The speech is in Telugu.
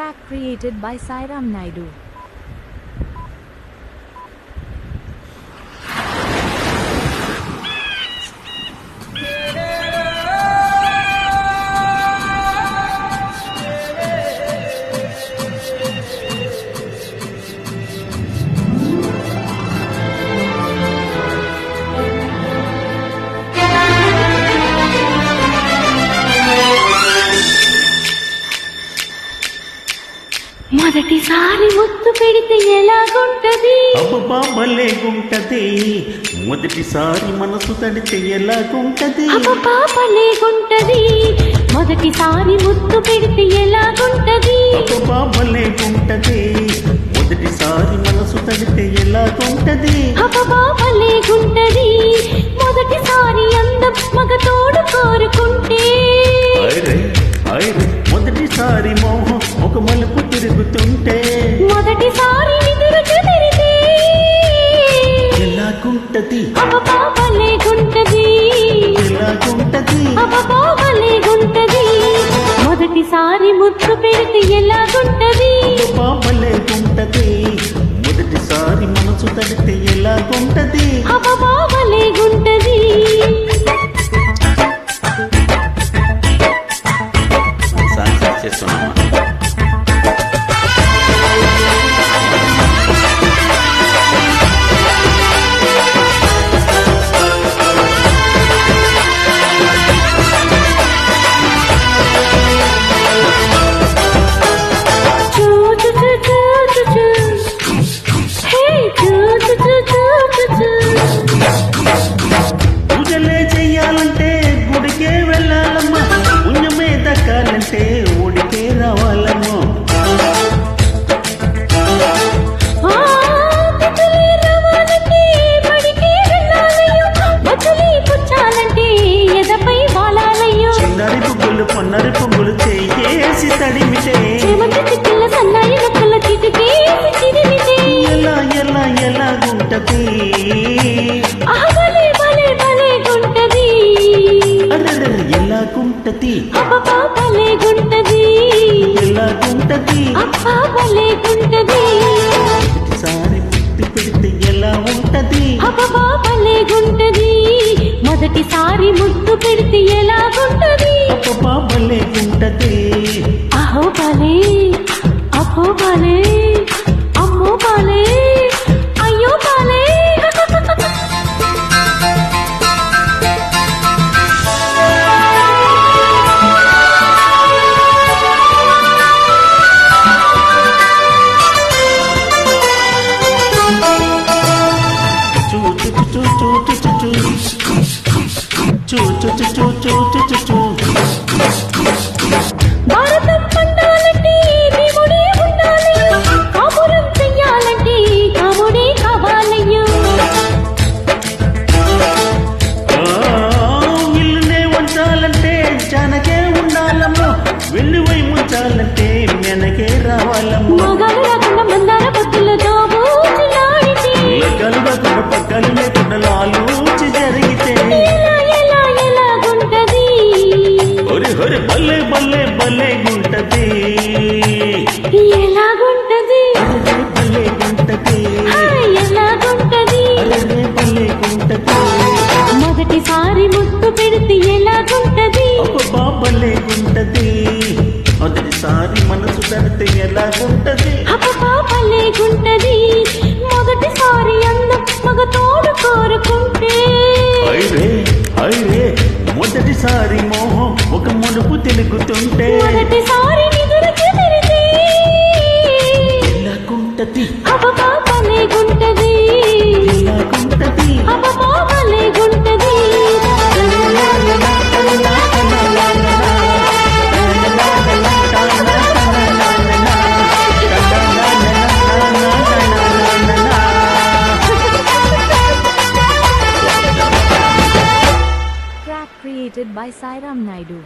Track created by Sairam Naidu. మొదటిసారి ముద్దు పెడితే ఎలాగుంటది? అబ్బా భలేగుంటది. మొదటిసారి మనసు తడితే ఎలాగుంటది? అబ్బా భలేగుంటది. మొదటిసారి ముద్దు పెడితే ఎలాగుంటది? అబ్బా భలేగుంటది. మొదటిసారి మనసు తడితే ఎలాగుంటది? అబ్బా భలేగుంటది. మొదటిసారి అందం మగ తోడు కోరుకుంటే మొదటిసారి మోహం ఒక మలుపు తిరుగుతుంటే మొదటిసారి నిదురు చెదిరితే ఎలాగుంటది? అబ్బా భలేగుంటది. ఎలాగుంటది? అబ్బా భలేగుంటది. మొదటిసారి ముద్దు పెడితే ఎలాగుంటది? అబ్బా భలేగుంటది. మొదటిసారి మనసు తడితే ఎలాగుంటది? అబ్బా భలేగుంటది. చేస్తున్నామా? పూజలే చెయ్యాలంటే గుడికే వెళ్ళాలమ్మా, పుణ్యమే దక్కాలంటే ఊడికే రావాలమ్మా. చిన్నరి పువ్వులు పొన్నరి పువ్వులు చేసి తడిమితే ఎలా ఎలా ఎలాగుంటది? ఎలాగుంటది? ఎలాగుంటది? ఒకసారి ముద్దు పెడితే ఎలా ఉంటది? మొదటిసారి ముద్దు పెడితే ఎలాగుంటది? అబ్బా భలేగుంటది. అహో భలే, అహో భలే, అమ్మో భలే, అయ్యో భలే. భారతం పండాలంటే భీముడే ఉండాలి, కాపురం చెయ్యాలంటే కాముడే కావాలయ్యో. విల్లునే ఉంచాలంటే జనకే ఉండాలమ్మో, వెల్లువై ముంచాలంటే మెనకే రావాలమ్మో. మగాలు రాకుండా మందార పత్తులతో లెక్కలు కాకుండా పక్కలు లేకుండా లాలూచి జరిగితే ఎలాగుంటది? హరి హరి భలే భలే భలేగుంటది. ఎలాగుంటది? భలేగుంటది. ఎలాగుంటది? భలేగుంటది. మొదటిసారి ముద్దు పెడితే ఎలాగుంటది? అబ్బా భలేగుంటది. మొదటిసారి మనసు తడితే ఎలాగుంటది? అబ్బా భలేగుంటది. మొదటిసారి అందం మగ తోడు కోరుకుంటే మొదటిసారి మోహం ఒక మలుపు తెలుగుతుంటే మొదటిసారి నిదురు చెదిరితే ఎలాగుంటది? అబ్బా భలేగుంటది. ఎలాగుంటది? అబ్బా భలేగుంటది. Track created by Sairam Naidu.